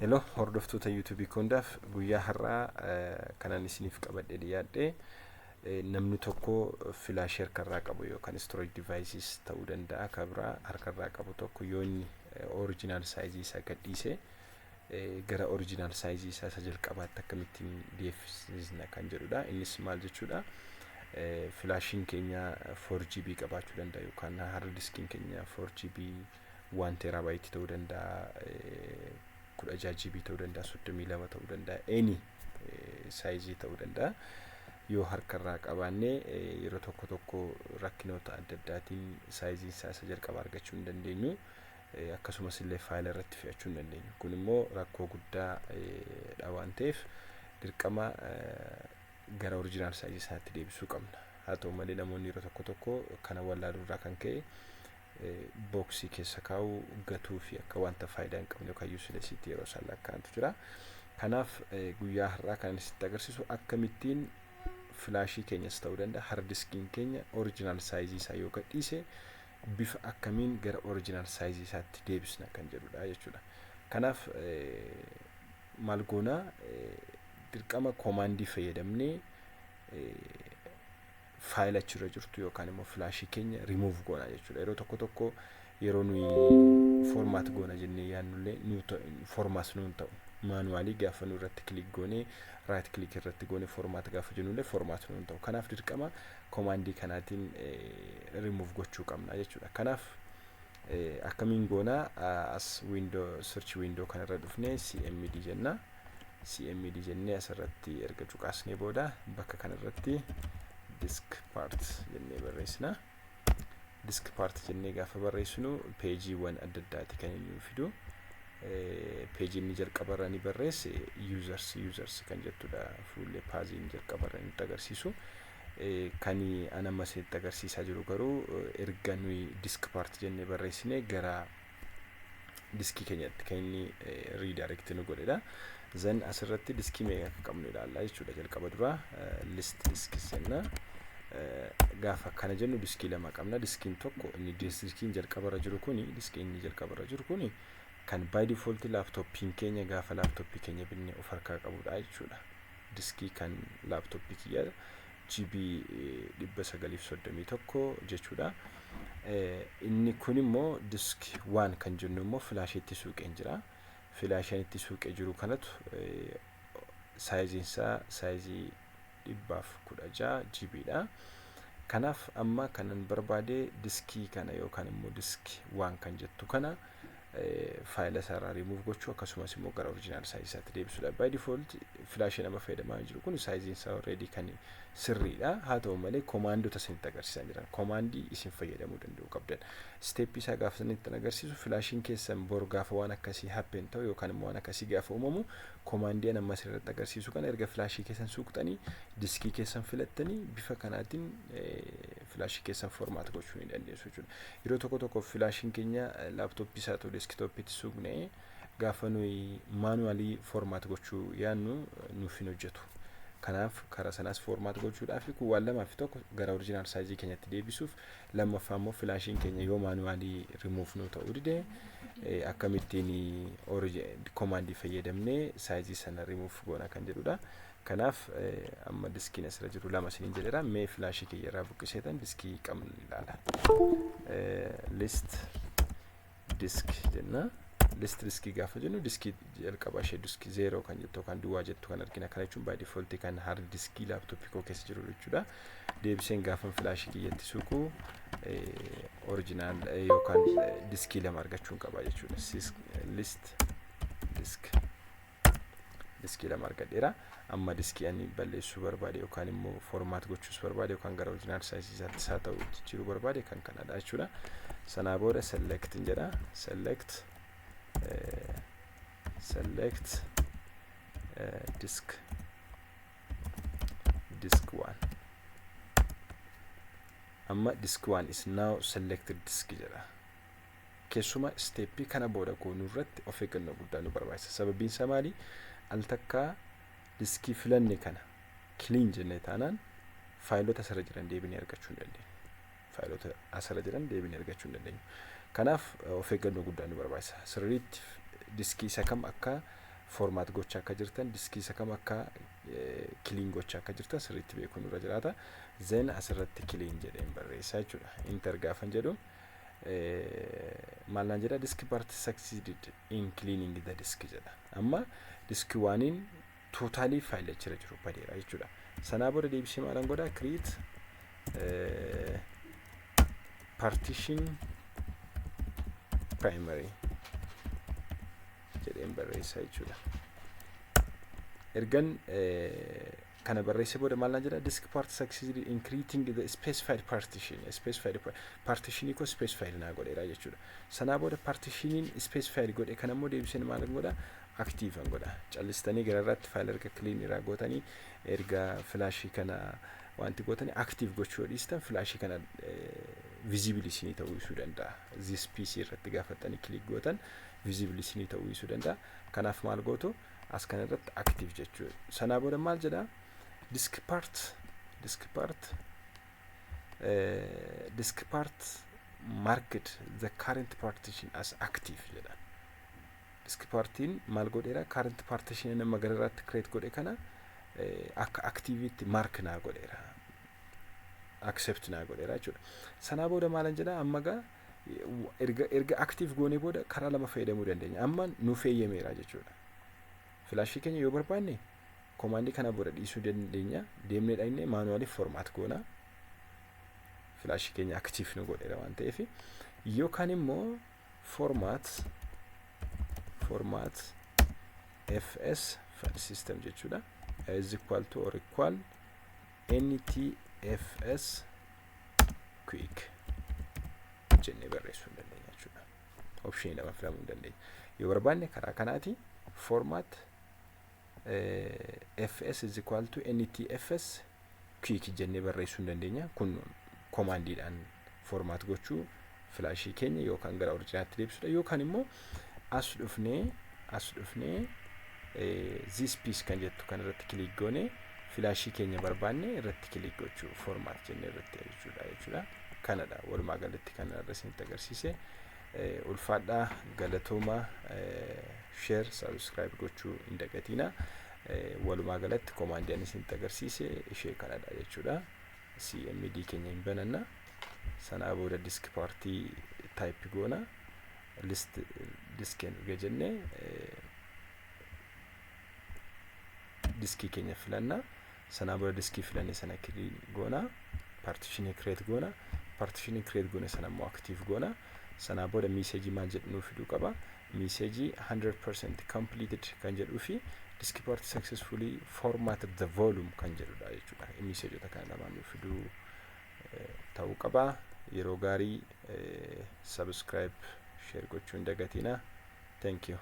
Hello, hordoftoota YouTube kondaaf guyyaa har'aa kanaan isiniif qabadhee dhiyaadhe namni tokko filaashii harkarraa qabu yookaan storage devices ta'uu danda'a kabraa harkarraa qabu tokko yoo inni original size isaa gadhiise gara original size isaa isa jalqabaatti akkamittiin deebisna kan jedhudha. Innis maal jechuudha? Filaashiin keenya 4GB qabaachuu danda'a yookaan hard diskiin keenya 4GB 1 terabyte ta'uu danda'a. 16GB ta'uu danda'a 32 ta'uu danda'a any size ta'uu danda'a. Yoo harkarraa qabaanne yeroo tokko rakkinoota adda addaatiin size isaa isa jalqaba argachuu hin dandeenyu, akkasumas illee faayila irratti fe'achuu hin dandeenyu. Kun immoo rakkoo guddaa dha waan ta'eef dirqama gara original size isaatti deebisuu qabna. Haa ta'u malee namoonni yeroo tokko kana wallaaluu irraa kan ka'e boksii keessa kaa'uu gatuu fi akka wanta faayidaa hin qabne yookaan uselessitti yeroo isaan lakkaa'antu jira. Kanaaf guyyaa har'aa kan isinitti agarsiisu akkamittiin filaashii keenyas ta'uu danda'a hard diskiin keenya original size isaa yoo gadhiise bifa akkamiin gara original size isaatti deebisna kan jedhudha jechuudha. Kanaaf maal goona dirqama command fayyadamnee faayila achirra jirtu yookaan immoo filaashii keenya remove goona jechuudha. Yeroo tokko yeroo nuyi format goona jennee yaannullee format nuun ta'u manually gaafa nu irratti click goone right click irratti goone format gaafa jennullee format nuun ta'u. Kanaaf dirqama command kanaatiin remove gochuu qabna jechuudha. Kanaaf akkamiin goona as window search window kanarra dhufnee cmd jenna. cmd jennee asirratti erga cuqaasnee booda bakka kanarratti disk part jennee barreessina. Disk part jennee gaafa barreessinu peejiiwwan adda addaati kan inni fidu. Peejii inni jalqabarra ni barreesse users kan jettudha. Fuullee paazii inni jalqabarra nutti agarsiisu. Kan ana masitti agarsiisaa jiru garuu erga nuyi disk part jennee barreessine gara diskii keenyatti kan inni redirect nu godhedha. Zan asirratti diskii meeqa akka qabnu ilaalla jechuudha. Jalqaba dura list disk jenna. Gaafa kana jennu diskii lama qabna. Diskiin tokko inni diskiin jalqabarra jiru kuni kan by default laptoppiin keenya gaafa laptoppii keenya binnee of harkaa qabudha jechuudha. Diskii kan laptoppii kiyya GB 931 jechuudha. Inni kun immoo disk 1 kan jennu immoo filaashiitti suuqeen jira. Filaashiin itti suuqee jiru kanatu saayiziin isaa saayizii 116 GB dha. Kanaaf amma kanan barbaade diskii kana yookaan immoo disk 1 kan jettu kana faayila isaa remove gochuu akkasumas immoo gara original size isaatti deebisuudha. By default filaashii nama fayyadamaa jiru kun saayiziin isaa already kan sirriidha. Haa ta'u malee komaandoota isinitti agarsiisaa jiran komaandii isin fayyadamuu danda'u qabdan. Step isaa gaafa isinitti agarsiisu filaashiin keessan bor gaafa waan akkasii happen ta'u yookaan immoo waan akkasii gaafa uumamu komaandii nama asirratti agarsiisu kana erga filaashii keessan suuqxanii diskii keessan filattanii bifa kanaatiin filaashii keessan formaat gochuu ni dandeessu jechuudha. Yeroo tokko filaashiin keenya laaptooppii isaa ta'u deeskitooppiitti suuqnee gaafa nuyi manually formaat gochuu yaannu nuuf hin hojjetu. Kanaaf karaa sanaas formaat gochuudhaaf kun waan lamaaf tokko gara original size keenyatti deebisuuf lammaffaa immoo filaashiin keenya yoo manually remove nu ta'uu dide akkamittiin command fayyadamnee size sana remove goona kan jedhudha. Kanaaf amma diskiin asirra jiru lama isiniin jedheera. Mee filaashii kiyya irraa buqqiseetan diskii qabnu ilaala. List disk jenna. List diskii gaafa jennu diskii jalqaba ishee diskii 0 kan jettu kan duwwaa jettu kan argina. Kana jechuun by default kan hard diskii laptooppii koo keessa jiru jechuudha. Deebiseen gaafa filaashii kiyyatti suuqu original yookaan diskii lama argachuun qaba jechuudha. List disk diskii lama argadheera. Amma diskii ani balleessuu barbaade yookaan immoo formaat gochuus barbaade yookaan gara original size isaatti isaa ta'u jijjiiruu barbaade kan kanadha jechuudha. Sanaa booda select jedha. Select disk 1. Amma disk 1 is now selected disk jedha. Keessuma steppii kana booda goonuu irratti of eeggannoo guddaa nu barbaachisa. Sababiin isaa maali? Al takka diskii filanne kana clean jennee taanaan faayilota asirra jiran deebinee argachuu hin dandeenyu. Kanaaf of eeggannoo guddaa nu barbaachisa. Sirriitti diskii isa kam akka formaat gochaa akka jirtan diskii isa kam akka kiliin gochaa akka jirtan sirriitti beekuun irra jiraata. Zen asirratti kiliin jedheen barreessaa jechuudha. Enter gaafan jedhu maalaan jedha disk part succeeded in cleaning the disk jedha. Amma disk waaniin tootaalii faayilii achirra jiru badeera jechuudha. Sanaa booda deebisee maalaan godhaa create partition primary jedheen barreessaa jechuudha. Ergan kana barreessee booda maalaan jedha disk part succeeded in creating the specified partition. Specified partitionii ko specified naa godheera jechuudha. Sanaa booda partitioniin specified godhe kan ammoo deebiseen maalaan godha active an godha. Callistanii gara irratti faayil erga clean irraa gootanii erga flashii kana wanti gootanii active gochuu dhiistan flashii kana visible isinii ta'uu ibsuu danda'a. This PC irratti gaafatanii click gootan visible isinii ta'uu ibsuu danda'a. Kanaaf maal gootu as kana irratti active jechuudha. Sanaa booda maal jedha disk part marked the current partition as active jedha. Disk partiin maal godheera current partition nama gara irratti create godhe kana akka activity mark naa godheera. Accept naa godheera jechuudha. Sanaa booda maalan jedha amma gaa erga active goone booda karaa lama fayyadamuu dandeenya. Amma nu fayyadameera jechuudha. Flashii keenya yoo barbaanne command kana booda dhiisuu dandeenya. Deemnee dhaynee manually format goona. Flashii keenya active nu godheera waan ta'eef yookaan immoo format fs file system jechuudha. Is equal to or equal ntfs quick jennee barreessuu dandeenya jechuudha. Option lama filamuu dandeenya. Yoo barbaanne karaa kanaati format fs is equal to ntfs quick jennee barreessuu dandeenya. Kun commandiidhaan format gochuu flashii keenya yookaan gara originalatti deebisuudha. Yookaan immoo as dhufnee this piece kan jettu kan irratti click goone flashii keenya barbaanne irratti click gochuu format jennee irratti jechuudha. Kanadha walumaa galatti kan irratti agarsiise. Ulfaadhaa galatooma share subscribe gochuu hin dagatina. Walumaa galatti command isin agarsiise ishee kanadha jechuudha. CMD keenya hin bananna. Sanaa booda disk partii type goona. List disk erga jennee diskii keenya filanna. Sanaa booda diskii filannee sana clean goona. Partition create goona. Partition create goone sana immoo active goona. Sanaa booda message maal jedhu nuuf fiduu qaba. Message 100% completed kan jedhuu fi disk part successfully formatted the volume kan jedhudha jechuudha. Message kana lamaan nuuf fiduu ta'uu qaba. Yeroo gaarii subscribe share gochuu hin dagatina. Thank you.